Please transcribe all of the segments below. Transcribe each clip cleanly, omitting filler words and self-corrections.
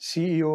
CEO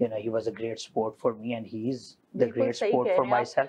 you know, he was a great support for me and he is the great support for myself।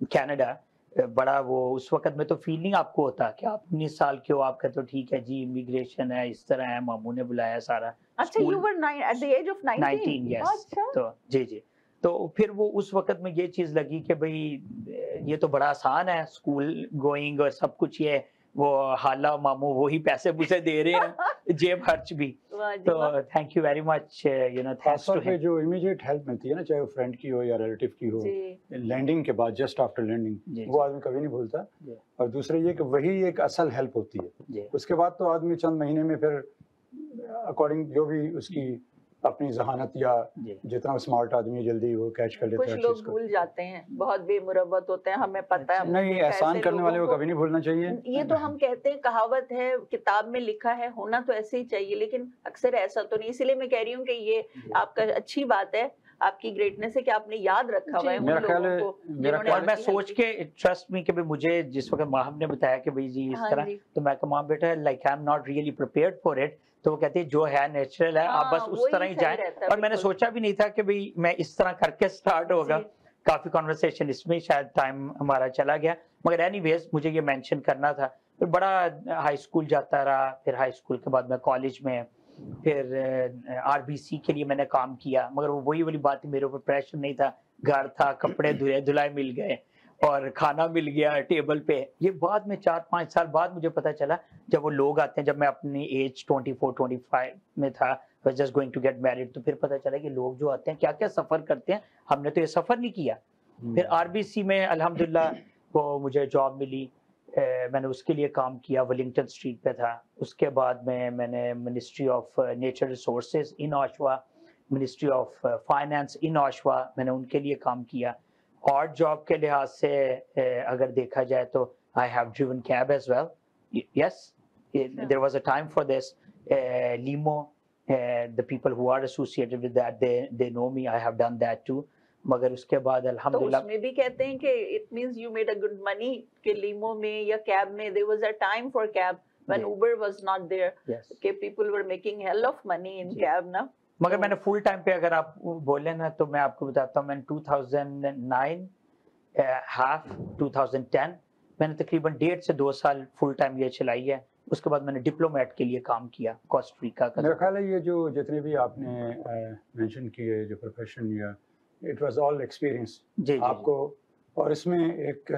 Canada بڑا وہ اس وقت میں تو فیل نہیں آپ کو ہوتا کہ آپ 19 سال کے ہو, آپ کہتے ہو ٹھیک ہے جی امیگریشن ہے, اس طرح ہے, ماموں نے بلایا سارا. اچھا you were at the age of 19 yes. تو جی تو پھر وہ اس وقت میں یہ چیز لگی کہ بھئی یہ تو بڑا آسان ہے, اسکول گوئنگ اور سب کچھ, یہ وہ حالہ ماموں وہی پیسے پوسے دے رہے ہیں, جیب خرچ بھی. تو thank you very much, you know thanks to ہم. جو امیڈیٹ ہیلپ ملتی ہے نا, چاہے وہ فرینڈ کی ہو یا ریلیٹیو کی ہو, لینڈنگ کے بعد, جسٹ آفٹر لینڈنگ, وہ آدمی کبھی نہیں بھولتا. اور دوسرا یہ کہ وہی ایک اصل ہیلپ ہوتی ہے. اس کے بعد تو آدمی چند مہینے میں پھر اکارڈنگ جو بھی اس کی اپنی ذہانت یا جتنا اسمارٹ آدمی جلدی وہ کیچ کر لیتا ہے. کچھ لوگ بھول جاتے ہیں, بہت بے مروت ہوتے ہیں, ہمیں پتہ ہے. نہیں, احسان کرنے والے کو کبھی نہیں بھولنا چاہیے. یہ تو ہم کہتے ہیں, کہاوت ہے, کتاب میں لکھا ہے, ہونا تو ایسے ہی چاہیے, لیکن اکثر ایسا تو نہیں. اس لیے میں کہہ رہی ہوں کہ یہ آپ کا اچھی بات ہے, آپ کی گریٹنس ہے کہ آپ نے یاد رکھا ہوا ہے ان لوگوں کو. اور میں سوچ کے ٹرسٹ می کہ مجھے جس وقت ماہم نے بتایا کہ بھائی جی اس طرح, تو میں کہا مام بیٹا like I am not really prepared for it. تو وہ کہتے ہیں جو ہے نیچرل ہے, آپ بس اس طرح ہی جائیں. اور میں نے سوچا بھی نہیں تھا کہ بھئی میں اس طرح کر کے سٹارٹ ہوگا. کافی کنورسیشن اس میں شاید ٹائم ہمارا چلا گیا, مگر اینی ویز مجھے یہ مینشن کرنا تھا. پھر بڑا ہائی اسکول جاتا رہا, پھر ہائی اسکول کے بعد میں کالج میں, پھر RBC کے لیے میں نے کام کیا, مگر وہ وہی والی بات, میرے اوپر پریشر نہیں تھا, گھر تھا, کپڑے دھلائے مل گئے اور کھانا مل گیا ٹیبل پہ. یہ بعد میں 4-5 سال بعد مجھے پتا چلا, جب وہ لوگ آتے ہیں, جب میں اپنی ایج 24-25 میں تھا, just going to get married, تو پھر پتا چلا کہ لوگ جو آتے ہیں کیا کیا سفر کرتے ہیں, ہم نے تو یہ سفر نہیں کیا. پھر RBC میں الحمدللہ وہ مجھے جاب ملی, میں نے اس کے لیے کام کیا, ولنگٹن اسٹریٹ پہ تھا. اس کے بعد میں نے ministry of nature resources in Oshawa, ministry of finance in Oshawa, میں نے ان کے لیے کام کیا. اور جاب کے لحاظ سے اگر دیکھا جائے تو I have driven cab as well. Yes, there was a time for this. Limo, the people who are associated with that, they know me. I have done that too. مگر اس کے بعد الحمدللہ, تو اس میں بھی کہتے ہیں کہ it means you made a good money کہ لیمو میں یا کیب میں. There was a time for cab when Uber was not there. کہ people were making hell of money in cab نا. مگر میں نے فل ٹائم پہ اگر آپ بولیں نا تو میں آپ کو بتاتا ہوں, میں 2009 ہاف 2010 میں نے تقریباً 1.5 سے 2 سال فل ٹائم یہ چلائی ہے. اس کے بعد میں نے ڈپلومیٹ کے لیے کام کیا کوسٹاریکا کا. میرا خیال ہے یہ جو جتنے بھی آپ نے مینشن کیے جو پروفیشن, یا اٹ واز آل ایکسپیرئنس آپ کو. اور اس میں ایک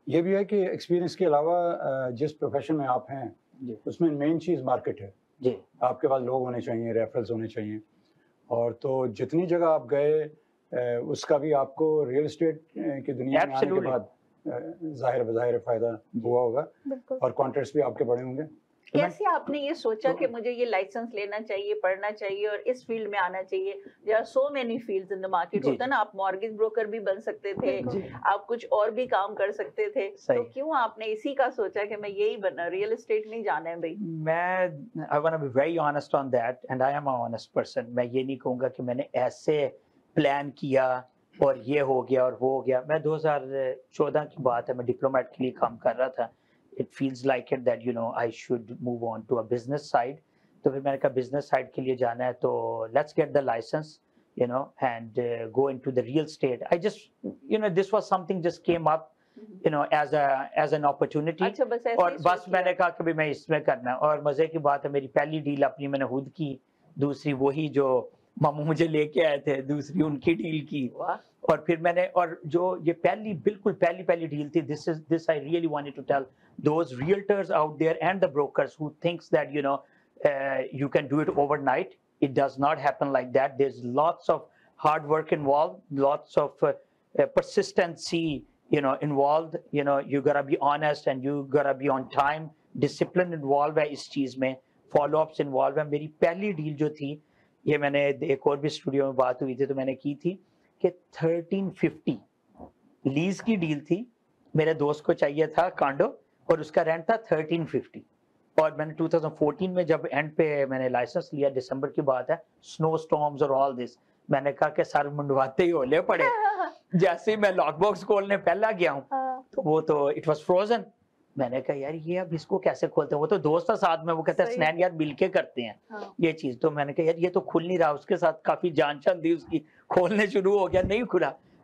یہ بھی ہے کہ ایکسپیرئنس کے علاوہ جس پروفیشن میں آپ ہیں اس میں مین چیز مارکیٹ ہے. جی, آپ کے پاس لوگ ہونے چاہیے, ریفرلز ہونے چاہیے. اور تو جتنی جگہ آپ گئے اس کا بھی آپ کو ریئل اسٹیٹ کی دنیا میں آنے کے بعد ظاہر بظاہر فائدہ ہوا ہوگا, اور کانٹریکٹس بھی آپ کے بڑے ہوں گے. کیسے آپ نے یہ سوچا کہ مجھے یہ لائسنس لینا چاہیے, پڑھنا چاہیے اور اس فیلڈ میں آنا چاہیے؟ there are so many fields in the market. ہوتا ہے نا, آپ مارگیج بروکر بھی بن سکتے تھے, آپ کچھ اور بھی کام کر سکتے تھے, تو کیوں آپ نے اسی کا سوچا کہ میں یہی بننا, ریئل اسٹیٹ نہیں جانا ہے بھائی؟ میں I want to be very honest on that and I am an honest person. میں یہ نہیں کہوں گا کہ میں نے ایسے پلان کیا اور یہ ہو گیا اور وہ ہو گیا. میں 2014 کی بات ہے, میں ڈپلومیٹ کے لیے کام کر رہا تھا. It feels like it that, you know, I should move on to a business side. تو پھر میں نے کہا بزنس سائڈ کے لیے جانا ہے تو let's get the license, you know, and go into the real estate. I just, you know, this was something just came up, you know, as an opportunity. اور بس میں نے کہا کہ میں اس میں کرنا ہے. اور مزے کی بات ہے, میری پہلی ڈیل اپنی میں نے خود کی, دوسری وہی جو ماموں مجھے لے کے آئے تھے, دوسری ان کی ڈیل کی. اور پھر میں نے, اور جو یہ بالکل پہلی ڈیل تھی, this I really wanted to tell those realtors out there and the brokers who thinks that, you know, you can do it overnight. It does not happen like that. There's lots of hard work involved, lots of persistency, you know, involved. You know, you gotta be honest and you gotta be on time. Discipline involved ہے اس چیز میں, follow ups involved ہے. میری پہلی deal جو تھی, یہ میں نے ایک اور بھی اسٹوڈیو میں بات ہوئی تھی تو میں نے کی تھی کہ 1350 لیز کی ڈیل تھی. میرے دوست کو چاہیے تھا کانڈو اور اس کا رینٹ تھا 1350. اور میں نے 2014 میں جب اینڈ پہ میں نے لائسنس لیا, دسمبر کی بات ہے, سنو اسٹارمز اور آل دس, میں نے کہا کہ سر منڈواتے ہی ہولے پڑے. جیسے ہی میں لاک باکس کھولنے پہلا گیا ہوں تو وہ تو اٹ واز فروزن. میں نے کہا یار یہ اب اس کو کیسے کھولتے ہیں, وہ تو دوست تھا ساتھ میں, وہ کہتا ہے سنین یار مل کے کرتے ہیں یہ چیز. تو میں نے کہا یار یہ تو کھل نہیں رہا, اس کے ساتھ کافی جان چان دی اس کی, کھولنے شروع ہو گیا, نہیں کھلا.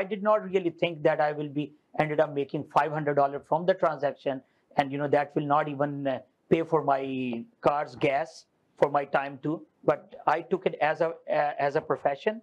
I did not really think that I will be ended up making $500 from the transaction, and you know that will not even pay for my car's gas for my time too. But I took it as a profession.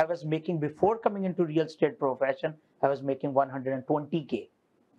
I was making before coming into real estate profession, I was making 120K.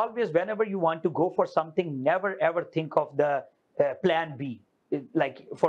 always whenever you want to go for something, never ever think of the plan B. Like for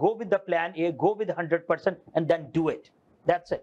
go with the plan A, go with 100% and then do it. That's it.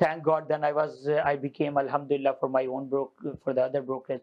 Thank God, then I became alhamdulillah for my own for the other brokerage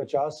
50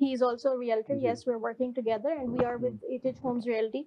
He is also a realtor. Yes, we're working together and we are with ATH Homes Realty.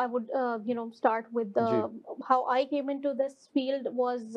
I would start with how I came into this field was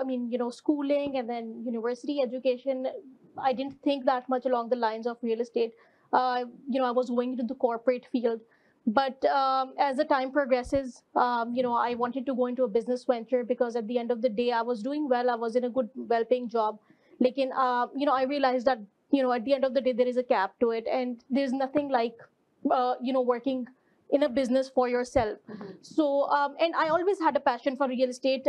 I mean schooling and then university education, I didn't think that much along the lines of real estate. I was going into the corporate field. But as the time progresses, I wanted to go into a business venture because at the end of the day, I was doing well. I was in a good, well-paying job. Lekin, I realized that, at the end of the day, there is a cap to it. And there's nothing like, working in a business for yourself. So, and I always had a passion for real estate.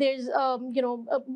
there's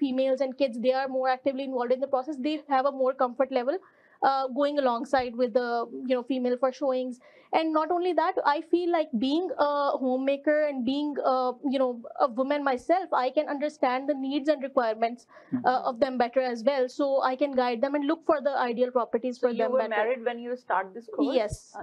females and kids, they are more actively involved in the process. They have a more comfort level going alongside with the female for showings. And not only that, I feel like being a homemaker and being a woman myself, I can understand the needs and requirements of them better as well, so I can guide them and look for the ideal properties for them better. You were married when you start this course? Yes.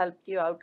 helped you out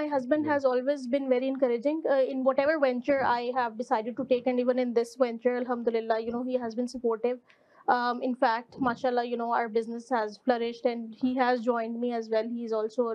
my husband has always been very encouraging in whatever venture I have decided to take, and even in this venture, alhamdulillah, he has been supportive. In fact, mashallah, our business has flourished and he has joined me as well. He is also a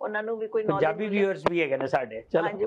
ਉਹਨਾਂ ਨੂੰ ਵੀ ਕੋਈ knowledge, Punjabi viewers ਵੀ ਹੈਗੇ ਨੇ ਸਾਡੇ, ਚਲੋ ਹਾਂਜੀ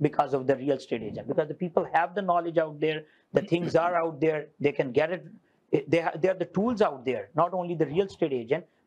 because of the real estate agent, because the people have the knowledge out there, the things are out there, they can get it, they are the tools out there, not only the real estate agent।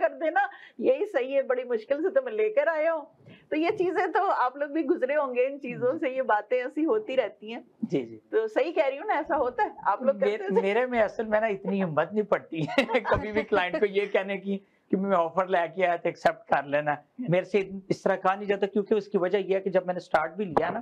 کر دینا یہی صحیح ہے, بڑی مشکل سے تو میں لے کر آیا ہوں. تو یہ چیزیں تو آپ لوگ بھی گزرے ہوں گے ان چیزوں سے, یہ باتیں ایسی ہوتی رہتی ہیں. جی جی تو صحیح کہہ رہی ہوں نا, ایسا ہوتا ہے آپ لوگ کرتے ہیں. میرے میں اصل میں نا اتنی ہمت نہیں پڑتی ہے کبھی بھی کلائنٹ کو یہ کہنے کی کہ میں آفر لے کے آیا تو ایکسیپٹ کر لینا. میرے سے اس طرح کہا نہیں جاتا, کیونکہ اس کی وجہ یہ ہے کہ جب میں نے سٹارٹ بھی لیا نا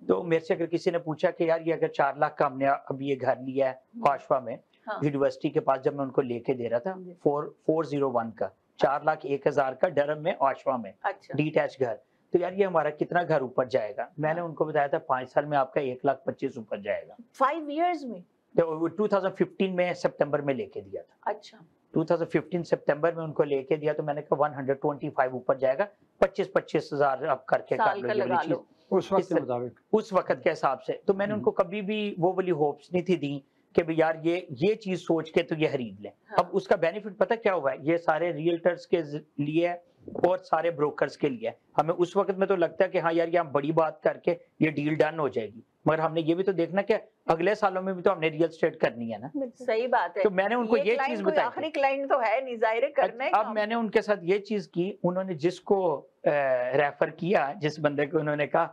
تو میرے سے اگر کسی نے پوچھا کہ یار یہ اگر 4 لاکھ کا ہم نے اب یہ گھر لیا ہے آشوا میں یونیورسٹی کے پاس, جب میں ان کو لے کے دے رہا تھا 401 کا 4,01,000 کا ڈرم میں آشوا میں ڈی ٹیچ گھر, تو یار یہ ہمارا کتنا گھر اوپر جائے گا. میں نے ان کو بتایا تھا 5 سال میں آپ کا 1,25,000 اوپر جائے گا. 5 ایئرز میں 2015 میں سپتمبر میں لے کے دیا تھا. اچھا 2015 سپتمبر میں ان کو لے کے دیا تو میں نے کہا 125 اوپر جائے گا, 25,000 اب کر کے کر لو یہ والی چیز اس وقت کے مطابق, اس وقت کے حساب سے. تو میں نے ان کو کبھی بھی وہ والی ہوپس نہیں تھی دی کہ بھی یار یہ چیز سوچ کے تو یہ خرید لیں. اب اس کا بینیفٹ پتہ کیا ہوا ہے, یہ سارے ریئلٹرز کے لیے اور سارے بروکرز کے لیے. ہمیں اس وقت میں تو لگتا ہے کہ ہاں یار یہ ہم بڑی بات کر کے یہ ڈیل ڈن ہو جائے گی, مگر ہم نے یہ بھی تو دیکھنا کہ اگلے سالوں میں بھی تو ہم نے ریئل اسٹیٹ کرنی ہے نا. صحیح بات ہے. تو میں نے ان کو یہ چیز بتائی, آخری کلائنٹ تو ہے نہیں, ظاہر کرنا ہے. اب میں نے ان کے ساتھ یہ چیز کی, انہوں نے جس کو ریفر کیا, جس بندے کو انہوں نے کہا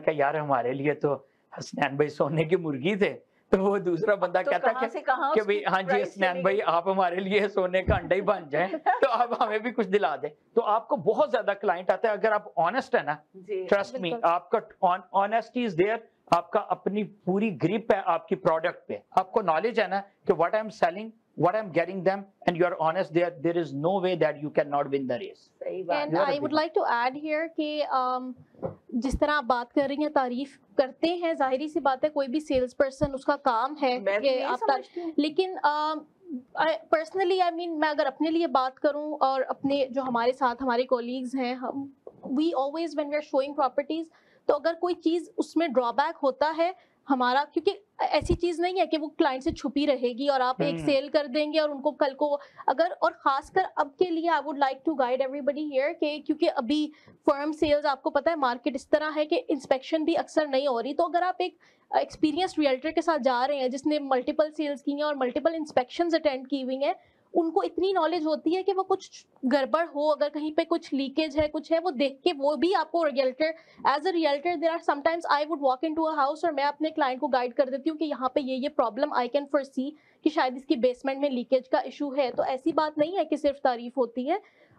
یار ہمارے لیے تو حسنین بھائی سونے کی مرغی تھے, تو وہ دوسرا بندہ کہتا کہ بھئی ہاں جی حسنین بھائی آپ ہمارے لیے سونے کا انڈا ہی بن جائیں تو آپ ہمیں بھی کچھ دلا دیں. تو آپ کو بہت زیادہ کلائنٹ آتا ہے اگر آپ آنےسٹ ہے نا, ٹرسٹ می آپ کا آنےسٹی از دیئر, آپ کا اپنی پوری گرپ ہے آپ کی پروڈکٹ پہ, آپ کو نالج ہے نا کہ what I'm selling, what I'm getting them, and you are honest there is no way that you cannot win the race. And I would like to add here کہ جس طرح آپ بات کر رہی ہیں تعریف کرتے ہیں, ظاہری سی بات ہے کوئی بھی سیلس پرسن اس کا کام ہے کہ آپ, لیکن پرسنلی آئی مین میں اگر اپنے لیے بات کروں اور اپنے جو ہمارے ساتھ ہمارے کولیگز ہیں, we always when we are showing properties, تو اگر کوئی چیز اس میں ڈرا بیک ہوتا ہے ہمارا, کیونکہ ایسی چیز نہیں ہے کہ وہ کلائنٹ سے چھپی رہے گی اور آپ ایک سیل کر دیں گے اور ان کو کل کو اگر, اور خاص کر اب کے لیے I would like to guide everybody here کہ کیونکہ ابھی فرم سیلز آپ کو پتہ ہے مارکیٹ اس طرح ہے کہ انسپیکشن بھی اکثر نہیں ہو رہی, تو اگر آپ ایک ایکسپیرینس ریئلٹر کے ساتھ جا رہے ہیں جس نے ملٹیپل سیلز کی ہیں اور ملٹیپل انسپیکشنز اٹینڈ کی ہوئی ہیں, ان کو اتنی نالج ہوتی ہے کہ وہ کچھ گڑبڑ ہو, اگر کہیں پہ کچھ لیکیج ہے کچھ ہے, وہ دیکھ کے وہ بھی آپ کو realtor as a realtor there are some times I would walk in to a house اور میں اپنے کلائنٹ کو گائڈ کر دیتی ہوں کہ یہاں پہ یہ پرابلم آئی کین فور سی کہ شاید اس کی بیسمنٹ میں لیکیج کا ایشو ہے. تو ایسی بات نہیں ہے کہ صرف تعریف ہوتی ہے,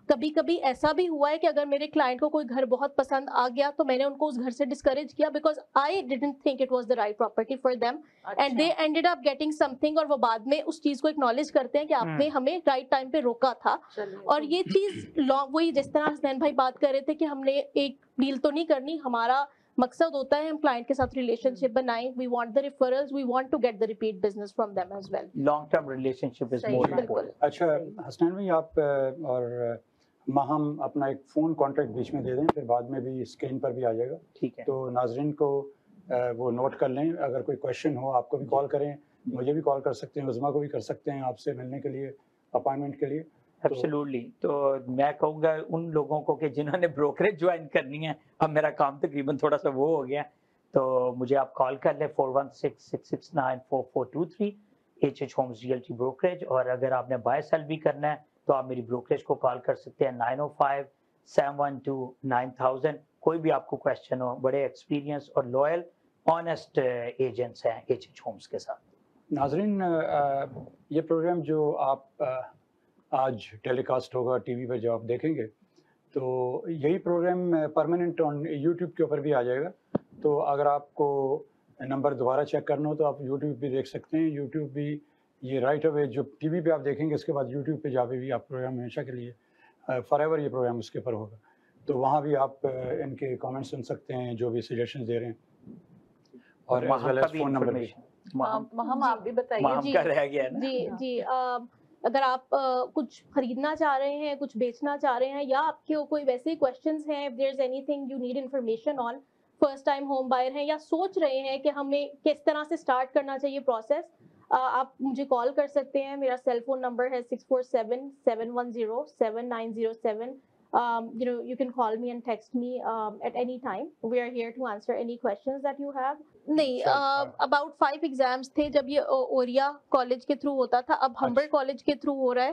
کبھی کبھی ایسا بھی ہوا ہے کہ اگر میرے کلائنٹ کو کوئی گھر بہت پسند آ گیا تو میں نے ان کو اس گھر سے ڈسکریج کیا because I didn't think it was the right property for them and they ended up getting some thing, اور وہ بعد میں اس چیز کو اکنالج کرتے ہیں کہ آپ نے ہمیں رائٹ ٹائم پہ روکا تھا. اور یہ چیز وہی جس طرح حسنین بھائی بات کر رہے تھے کہ ہم نے ایک ڈیل تو نہیں کرنی, ہمارا مقصد ہوتا ہے ہم کلائنٹ کے ساتھ ریلیشن شپ بنائیں, we want the referrals, we want to get the repeat business from them as well. Long term relationship is more important. اچھا حسنین بھائی آپ اور ہم اپنا ایک فون کانٹیکٹ بیچ میں دے دیں, پھر بعد میں بھی اسکرین پر بھی آ جائے گا, ٹھیک ہے, تو ناظرین کو وہ نوٹ کر لیں. اگر کوئی کویشچن ہو آپ کو بھی کال کریں, مجھے بھی کال کر سکتے ہیں, عظما کو بھی کر سکتے ہیں آپ سے ملنے کے لیے اپائنٹمنٹ کے لیے. ایبسلیوٹلی. تو میں کہوں گا ان لوگوں کو کہ جنہوں نے بروکریج جوائن کرنی ہے, اب میرا کام تقریباً تھوڑا سا وہ ہو گیا, تو مجھے آپ کال کر لیں 4166694423 HH ہومز ریئلٹی بروکریج. اور اگر آپ نے بائی سیل بھی کرنا ہے تو آپ میری بروکریج کو کال کر سکتے ہیں 905-712-9000. کوئی بھی آپ کو کویشچن ہو, بڑے ایکسپیرینس اور لوئل آنےسٹ ایجنٹس ہیں HH ہومز کے ساتھ. ناظرین یہ پروگرام جو آپ آج ٹیلی کاسٹ ہوگا ٹی وی پہ جو آپ دیکھیں گے, تو یہی پروگرام پرماننٹ آن یوٹیوب کے اوپر بھی آ جائے گا. تو اگر آپ کو نمبر دوبارہ چیک کرنا ہو تو آپ یوٹیوب بھی دیکھ سکتے ہیں. یوٹیوب بھی یہ رائٹ اوے جو ٹی وی پہ آپ دیکھیں گے اس کے بعد یوٹیوب پہ جا کے بھی آپ پروگرام ہمیشہ کے لیے فار ایور یہ پروگرام اس کے اوپر ہوگا, تو وہاں بھی آپ ان کے کامنٹ سن سکتے ہیں جو بھی سجیشنز دے رہے ہیں, اور as well as phone number بھی. ہم آپ بھی بتائیے. جی اگر آپ کچھ خریدنا چاہ رہے ہیں, کچھ بیچنا چاہ رہے ہیں, یا آپ کے کوئی ویسے کویشچنز ہیں, if there's anything you need information on, first time home buyer ہیں یا سوچ رہے ہیں کہ ہمیں کس طرح سے اسٹارٹ کرنا چاہیے پروسیس, آپ مجھے کال کر سکتے ہیں. میرا سیل فون نمبر ہے 647-710-7907. You can call me and text me at any time. We are here to answer any questions that you have. نہیں, about 5 exams تھے جب یہ اوریا کالج کے تھرو ہوتا تھا, اب ہمبر کالج کے تھرو ہو رہا ہے.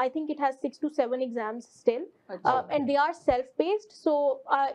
I think it has 6 to 7 exams still, and they are self-paced, so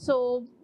So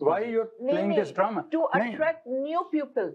Why you are playing this drama? To attract new people.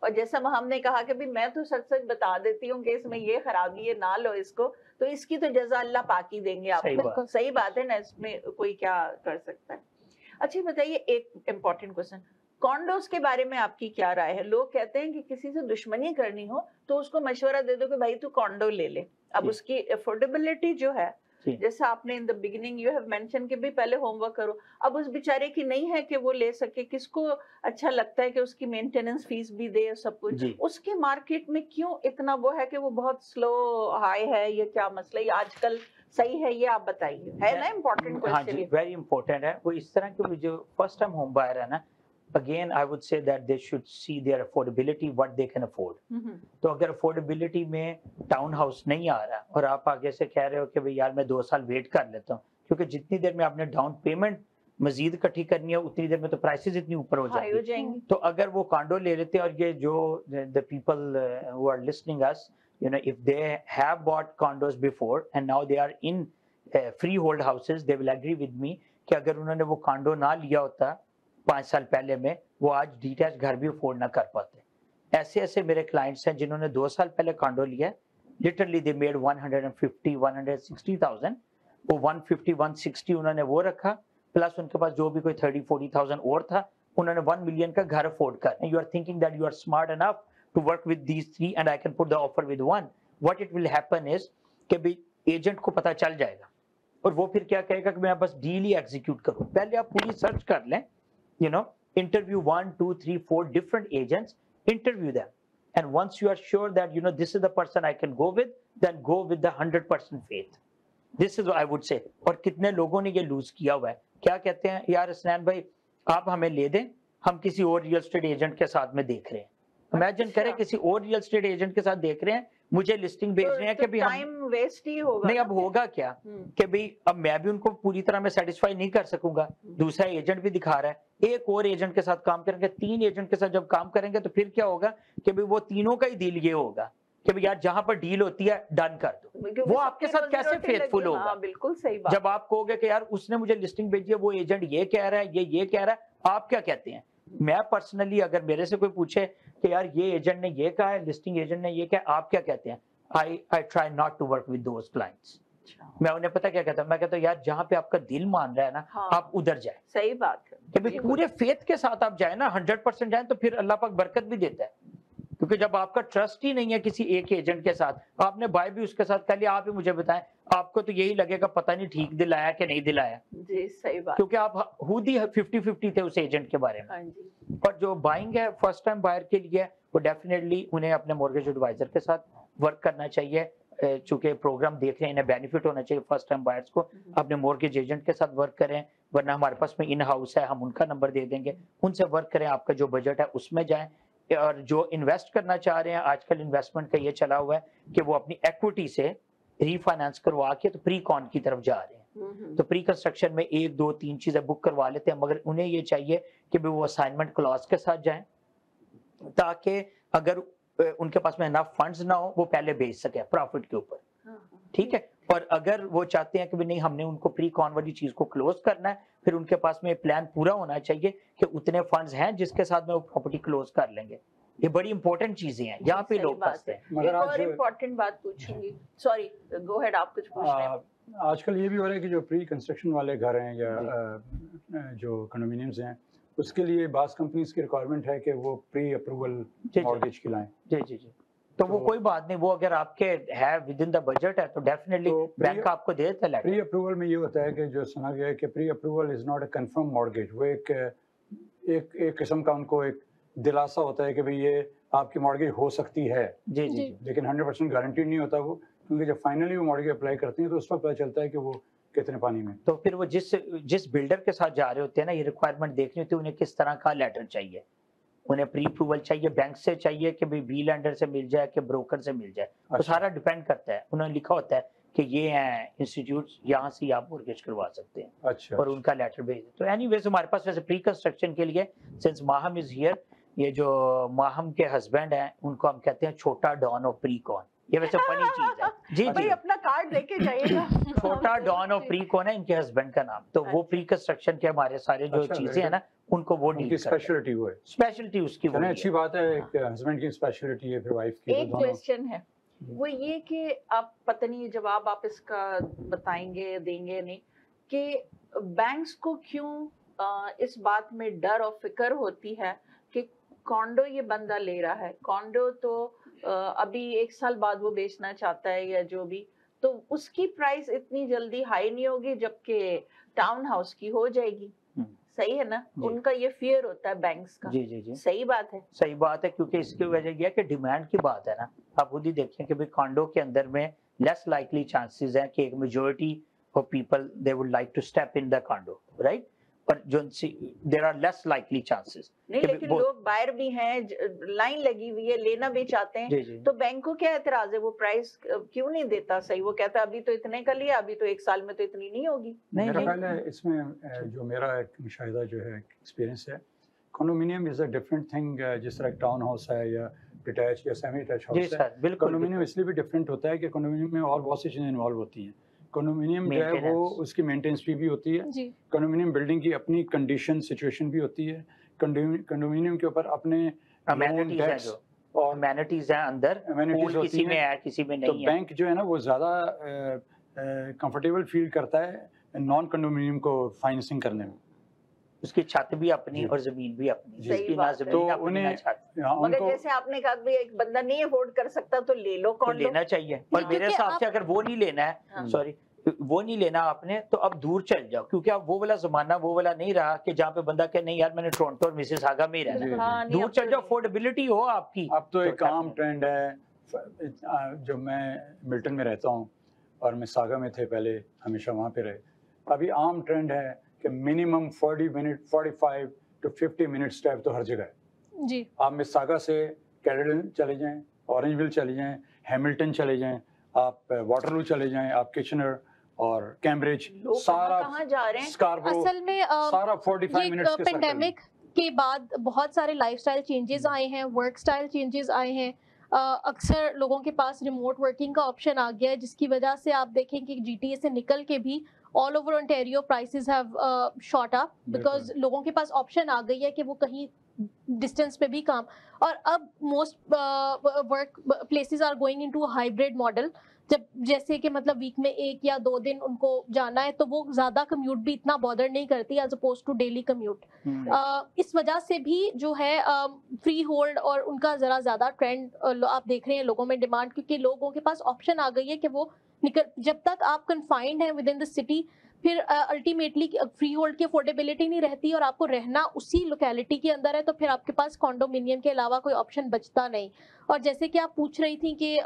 اور جیسا ہم نے کہا کہ میں تو سچ سچ بتا دیتی ہوں کہ اس میں یہ خرابی ہے نہ لو اس کو, تو اس کی تو جزا اللہ پاک ہی دیں گے آپ کو. صحیح بات ہے نا, اس میں کوئی کیا کر سکتا ہے. اچھا بتائیے ایک امپورٹنٹ کوشچن, کانڈوز کے بارے میں آپ کی کیا رائے ہے؟ لوگ کہتے ہیں کہ کسی سے دشمنی کرنی ہو تو اس کو مشورہ دے دو کہ بھائی تو کانڈو لے لے. اب اس کی افورڈیبلٹی جو ہے, جیسا آپ نے in the beginning you have mention کہ بھی پہلے ہوم ورک کرو, اب اس بیچارے کی نہیں ہے کہ وہ لے سکے, کس کو اچھا لگتا ہے کہ اس کی مینٹیننس فیس بھی دے سب کچھ, اس کے مارکیٹ میں کیوں اتنا وہ ہے کہ وہ بہت سلو ہائی ہے, یہ کیا مسئلہ ہے آج کل صحیح ہے, یہ آپ بتائیے. ہے نا امپورٹنٹ کوسچن, ویری امپورٹنٹ ہے. وہ اس طرح کے جو فرسٹ ٹائم ہوم بائر ہے نا, again I would say that they should see their affordability, what they can afford. تو اگر affordability میں ٹاؤن ہاؤس نہیں آ رہا اور آپ آگے سے کہہ رہے ہو کہ یار میں 2 سال ویٹ کر لیتا ہوں, کیونکہ جتنی دیر میں آپ نے ڈاؤن پیمنٹ مزید اکٹھی کرنی ہے اتنی دیر میں تو پرائسز اتنی اوپر ہو جائیں گی. تو اگر وہ کانڈو لے لیتے ہیں, اور یہ جو the people who are listening us, you know, if they have bought condos before and now they are in freehold houses, they will agree with me کہ اگر انہوں نے وہ کانڈو نہ لیا ہوتا 5 سال پہلے میں, وہ آج ڈیٹیچ گھر بھی افورڈ نہ کر پاتے. ایسے میرے کلائنٹس ہیں جنہوں نے 2 سال پہلے کانڈو لیا, لٹرلی دے میڈ 150-160,000. وہ 150-160 انہوں نے وہ رکھا, پلس ان کے پاس جو بھی کوئی 30-40,000 اور تھا, انہوں نے 1 million کا گھر افورڈ کر. You are thinking that you are smart enough to work with these 3 and I can put the offer with 1. What it will happen is کہ بھی ایجنٹ کو پتا چل جائے گا, اور وہ پھر کیا کہے گا کہ میں بس ڈیل ہی ایگزیکیوٹ کروں. پہلے آپ پوری سرچ کر لیں, you know, interview 1, 2, 3, 4 different agents, interview them, and once you are sure that you know this is the person I can go with, then go with the 100% faith. This is what I would say. اور کتنے لوگوں نے یہ loose کیا ہوا ہے, کیا کہتے ہیں یار حسنین بھائی آپ ہمیں لے دیں, ہم کسی اور ریئل اسٹیٹ ایجنٹ کے ساتھ میں دیکھ رہے ہیں. امیجن کریں کسی اور ریئل اسٹیٹ ایجنٹ کے ساتھ دیکھ رہے ہیں, مجھے لسٹنگ بھیج رہے ہیں کہ بھی ٹائم ویسٹ ہی ہوگا. نہیں, اب ہوگا کیا کہ بھی اب میں بھی ان کو پوری طرح میں سیٹسفائی نہیں کر سکوں گا, دوسرا ایجنٹ بھی دکھا رہا ہے, ایک اور ایجنٹ کے ساتھ کام کریں گے, 3 ایجنٹ کے ساتھ جب کام کریں گے تو پھر کیا ہوگا کہ بھی وہ تینوں کا ہی دل یہ ہوگا کہ بھی یار جہاں پر ڈیل ہوتی ہے ڈن کر دو. وہ آپ کے ساتھ کیسے فیتھفل ہوگا؟ بالکل صحیح بات. جب آپ کہو گے کہ یار اس نے مجھے لسٹنگ بھیجی ہے, وہ ایجنٹ یہ کہہ رہا ہے, یہ کہہ رہا ہے, آپ کیا کہتے ہیں؟ میں پرسنلی اگر میرے سے کوئی پوچھے کہ یار یہ ایجنٹ نے یہ کہا ہے, لسٹنگ ایجنٹ نے یہ کہا, آپ کیا کہتے ہیں؟ I try not to work with those clients. میں انہیں پتا کیا کہتا ہوں, میں کہتا ہوں یار جہاں پہ آپ کا دل مان رہا ہے نا, آپ ادھر جائیں. صحیح بات ہے کہ پورے فیتھ کے ساتھ آپ جائیں نا, 100% جائیں, تو پھر اللہ پاک برکت بھی دیتا ہے. کیونکہ جب آپ کا ٹرسٹ ہی نہیں ہے کسی ایک ایجنٹ کے ساتھ, آپ نے بائی بھی اس کے ساتھ کر لیا, آپ ہی مجھے بتائیں, آپ کو تو یہی لگے گا پتہ نہیں ٹھیک دلایا کہ نہیں دلایا. جی صحیح بات, کیونکہ آپ خود ہی 50-50 تھے اس ایجنٹ کے بارے میں. اور جو بائنگ ہے فرسٹ ٹائم بائر کے لیے, وہ ڈیفینیٹلی انہیں اپنے مورگیج ایڈوائزر کے ساتھ ورک کرنا چاہیے. چونکہ پروگرام دیکھ رہے ہیں, انہیں بینیفٹ ہونا چاہیے فرسٹ ٹائم بائرس کو. اپنے مورگیج ایجنٹ کے ساتھ ورک کریں, ورنہ ہمارے پاس میں ان ہاؤس ہے, ہم ان کا نمبر دے دیں گے, ان سے ورک کریں, آپ کا جو بجٹ ہے اس میں جائیں. اور جو انویسٹ کرنا چاہ رہے ہیں, آج کل انویسٹمنٹ کا یہ چلا ہوا ہے کہ وہ اپنی ایکوٹی سے ری فائنانس کروا کے تو پری کون کی طرف جا رہے ہیں. تو پری کنسٹرکشن میں 1, 2, 3 چیزیں بک کروا لیتے ہیں, مگر انہیں یہ چاہیے کہ وہ اسائنمنٹ کلاس کے ساتھ جائیں, تاکہ اگر ان کے پاس میں انف فنڈز نہ ہو وہ پہلے بھیج سکے پروفٹ کے اوپر. ٹھیک ہے. اور اگر وہ چاہتے ہیں کہ نہیں ہم نے ان کو پری کون والی چیز کو کلوز کرنا ہے, پھر ان کے پاس میں پلان پورا ہونا چاہیے کہ اتنے فنڈز ہیں جس کے ساتھ میں وہ پراپرٹی کلوز کر لیں گے. یہ بڑی امپورٹنٹ چیزیں ہیں, یہاں پہ لوگ پھنستے ہیں. ایک اور امپورٹنٹ بات پوچھوں گی, سوری گو ہیڈ, آپ کچھ پوچھ رہے ہیں. آج کل یہ بھی ہو رہا ہے کہ جو پری کنسٹرکشن والے گھر ہیں یا جو کنڈومینیمز ہیں, اس کے لیے بعض کمپنیز کی ریکوائرمنٹ ہے کہ وہ پری اپروول مارگیج کی لائیں. جی. تو وہ کوئی بات نہیں, وہ اگر آپ کے ہے ود ان دا بجٹ ہے تو ڈیفینیٹلی بینک آپ کو دے دیتا ہے. پری اپروول میں یہ ہوتا ہے کہ جو سنا گیا ہے کہ pre approval is not a confirm mortgage. وہ ایک قسم کا ان کو ایک دلاسا ہوتا ہے کہ بھئی یہ آپ کی مارگیج ہو سکتی ہے. جی, لیکن 100% گارنٹیڈ نہیں ہوتا وہ, کیونکہ جب فائنلی وہ مارگیج اپلائی کرتے ہیں تو اس وقت پتہ چلتا ہے کہ وہ کتنے پانی میں. تو پھر وہ جس بلڈر کے ساتھ جا رہے ہوتے ہیں نا, یہ ریکوائرمنٹ دیکھنی ہوتی ہے انہیں کس طرح کا لیٹر چاہیے. انہیں پری اپروول چاہیے بینک سے چاہیے کہ بی لینڈر سے مل جائے کہ بروکر سے مل جائے. تو سارا ڈیپینڈ کرتا ہے. انہوں نے لکھا ہوتا ہے کہ یہ ہیں انسٹیٹیوٹ, یہاں سے آپ مورگیج کروا سکتے ہیں. اور ان کا لیٹر بھیج دیں. تو اینی ویز ہمارے پاس ویسے پری کنسٹرکشن کے لیے سنس ماہم از ہیئر, یہ جو ماہم کے ہسبینڈ ہیں ان کو ہم کہتے ہیں چھوٹا ڈان آف پری کون. یہ ویسے فنی چیز ہے. جی بھائی جی, اپنا کارڈ لے کے جائیے گا. چھوٹا ڈان اور پری کون ہے ان کے ہسبینڈ کا نام, تو وہ پری کنسٹرکشن کے ہمارے سارے جو چیزیں ہیں نا ان کو وہ ان کی ڈیل کرتے ہیں. اسپیشلٹی وہ ہے. اسپیشلٹی اس کی وہ چلیں اچھی بات ہے, ایک ہسبینڈ کی اسپیشلٹی ہے, پھر وائف کی. ایک کوشچن ہے وہ یہ کہ آپ پتہ نہیں جواب آپ اس کا بتائیں گے دیں گے نہیں, کہ بینکس کو کیوں اس بات میں ڈر اور فکر ہوتی ہے کہ کانڈو یہ بندہ لے رہا ہے, کانڈو تو ابھی 1 سال بعد وہ بیچنا چاہتا ہے یا جو بھی, تو اس کی پرائس اتنی جلدی ہائی نہیں ہوگی جبکہ ٹاؤن ہاؤس کی ہو جائے گی. صحیح ہے نا, ان کا یہ فیئر ہوتا ہے بینکس کا. جی جی جی, صحیح بات ہے. صحیح بات ہے, کیونکہ اس کی وجہ یہ ہے کہ ڈیمانڈ کی بات ہے نا. آپ خود ہی دیکھیں کہ کانڈو کے اندر میں لیس لائکلی چانسز ہیں کہ ایک majority of people they would like to step in the condo, right, پر جو there are less likely chances. نہیں لیکن لوگ بائر بھی ہیں, لائن لگی ہوئی ہے, لینا بھی چاہتے ہیں, تو بینک کو کیا اعتراض ہے, وہ پرائس کیوں نہیں دیتا صحیح, وہ کہتا ہے ابھی تو اتنے کا لیا, ابھی تو 1 سال میں تو اتنی نہیں ہوگی. میرا خیال ہے اس میں جو میرا ایک مشاہدہ جو ہے ایکسپیرینس ہے, condominium is a different thing. جس طرح ٹاؤن ہاؤس ہے یا ڈیٹیچ یا سیمی ڈیٹیچ ہاؤس ہے, کنڈومینیم اس لیے بھی ڈفرینٹ ہوتا ہے کہ کنڈومینیم میں اور بہت سی چیزیں انوالو ہوتی ہیں. کنڈومینیم جو ہے وہ اس کی مینٹیننس فی بھی ہوتی ہے, کنڈومینیم بلڈنگ کی اپنی کنڈیشن سچویشن بھی ہوتی ہے, کنڈومینیم کے اوپر اپنے اور امینٹیز ہیں اندر, کسی میں ہے کسی میں نہیں ہے. تو بینک جو ہے نا وہ زیادہ کمفرٹیبل فیل کرتا ہے نان کنڈومینیم کو فائنینسنگ کرنے میں. اس کی چھت بھی اپنی اور زمین بھی اپنی, اس کی نہ زمین اپنی نہ چھت. مگر جیسے آپ نے کہا کہ ایک بندہ نہیں افورڈ کر سکتا تو لے لو, تو لینا چاہیے. اور میرے حساب سے اگر وہ نہیں لینا ہے, سوری وہ نہیں لینا آپ نے, تو اب دور چل جاؤ, کیونکہ اب وہ والا زمانہ وہ والا نہیں رہا کہ جہاں پہ بندہ کہ نہیں یار میں نے ٹورنٹو اور مسز آگا میں ہی رہنا. دور چل جاؤ, افورڈیبلٹی ہو آپ کی. اب تو ایک عام ٹرینڈ ہے, جو میں ملٹن میں رہتا ہوں اور میں ساگا میں تھے پہلے, ہمیشہ وہاں پہ رہے, ابھی عام ٹرینڈ ہے کہ minimum 40 minute 45 to 50 minute step تو ہر جگہ ہے. جی, آپ مساگا سے کیریڈن چلے جائیں, اورنج ویل چلے جائیں, ہیملٹن چلے جائیں, آپ واٹرلو چلے جائیں, آپ کچنر اور کیمبرج, سارا اسکاربرو, اصل میں سارا 45 منٹس کے پینڈیمک کے بعد بہت سارے لائف سٹائل چینجز آئے ہیں, ورک سٹائل چینجز آئے ہیں. اکثر لوگوں کے پاس ریموٹ ورکنگ کا آپشن آ گیا ہے, جس کی وجہ سے آپ دیکھیں کہ جی ٹی اے سے نکل کے بھی all over Ontario prices have shot up because لوگوں کے پاس آپشن آ گئی ہے کہ وہ کہیں ڈسٹینس پہ بھی کام. اور اب most workplaces are going into hybrid model, جب جیسے کہ مطلب ویک میں 1 یا 2 دن ان کو جانا ہے تو وہ زیادہ کمیوٹ بھی اتنا بادر نہیں کرتی as oppose to daily commute. اس وجہ سے بھی جو ہے فری ہولڈ اور ان کا ذرا زیادہ ٹرینڈ آپ دیکھ رہے ہیں لوگوں میں ڈیمانڈ, کیونکہ لوگوں کے پاس آپشن آ گئی ہے کہ وہ جب تک آپ کنفائنڈ ہیں ود ان دا سٹی, پھر الٹیمیٹلی فری ہولڈ کی افورڈیبلٹی نہیں رہتی اور آپ کو رہنا اسی لوکیلٹی کے اندر ہے, تو پھر آپ کے پاس کانڈومینیم کے علاوہ کوئی آپشن بچتا نہیں. اور جیسے کہ آپ پوچھ رہی تھیں کہ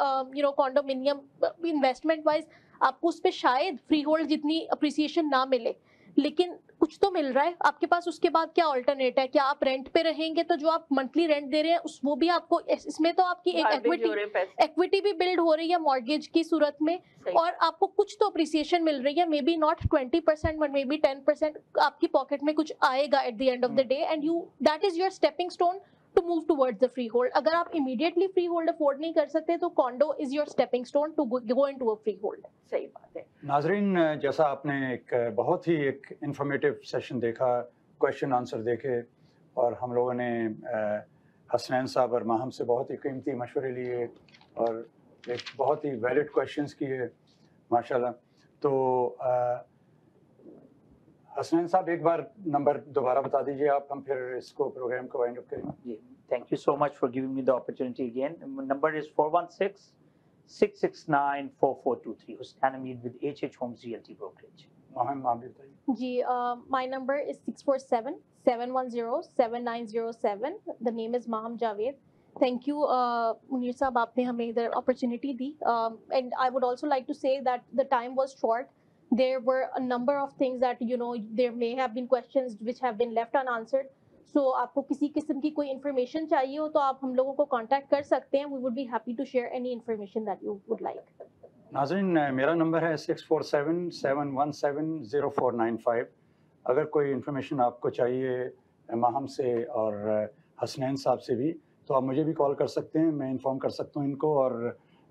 کانڈومینیم انویسٹمنٹ وائز آپ کو اس پہ شاید فری ہولڈ جتنی اپریسیشن نہ ملے, لیکن کچھ تو مل رہا ہے آپ کے پاس. اس کے بعد کیا آلٹرنیٹ ہے, کیا آپ رینٹ پہ رہیں گے تو جو آپ منتھلی رینٹ دے رہے ہیں وہ بھی آپ کو, اس میں تو آپ کی ایک ایکویٹی بھی بلڈ ہو رہی ہے مارگیج کی صورت میں, اور آپ کو کچھ تو اپریسیشن مل رہی ہے, maybe not 20% but maybe 10% آپ کی پاکٹ میں کچھ آئے گا at the end of the day, and you that is your stepping stone to move towards the freehold. اگر آپ immediately freehold afford نہیں کر سکتے تو condo is your stepping stone to go into a freehold. صحیح بات ہے. ناظرین, جیسا آپ نے ایک بہت ہی ایک انفارمیٹیو سیشن دیکھا, کویشچن آنسر دیکھے, اور ہم لوگوں نے حسنین صاحب اور ماہم سے بہت ہی قیمتی مشورے لیے اور ایک بہت ہی ویلڈ کویشچنس کیے ماشاء اللہ. تو حسنین صاحب ایک بار نمبر دوبارہ بتا دیجیے آپ, ہم پھر اس کو پروگرام کو وائنڈ اپ کریں. جی, thank you so much for giving me the opportunity again. Number is 416-669-4423. Hasnain Umeed with HH Homes Realty Brokerage. آپ بھی بتائیے. جی, my number is 647-710-7907. The name is Maham Javed. Thank you, Munir صاحب, آپ نے ہمیں ادھر opportunity the. And I would also like to say that the time was short. There were a number of things that, there may have been questions which have been left unanswered. So آپ کو کسی قسم کی کوئی information چاہیے ہو تو آپ ہم لوگوں کو کانٹیکٹ کر سکتے ہیں. We would be happy to share any information that you would like. ناظرین, میرا نمبر ہے 647-717-0495. اگر کوئی انفارمیشن آپ کو چاہیے ماہم سے اور حسنین صاحب سے بھی, تو آپ مجھے بھی کال کر سکتے ہیں, میں انفارم کر سکتا ہوں ان کو, اور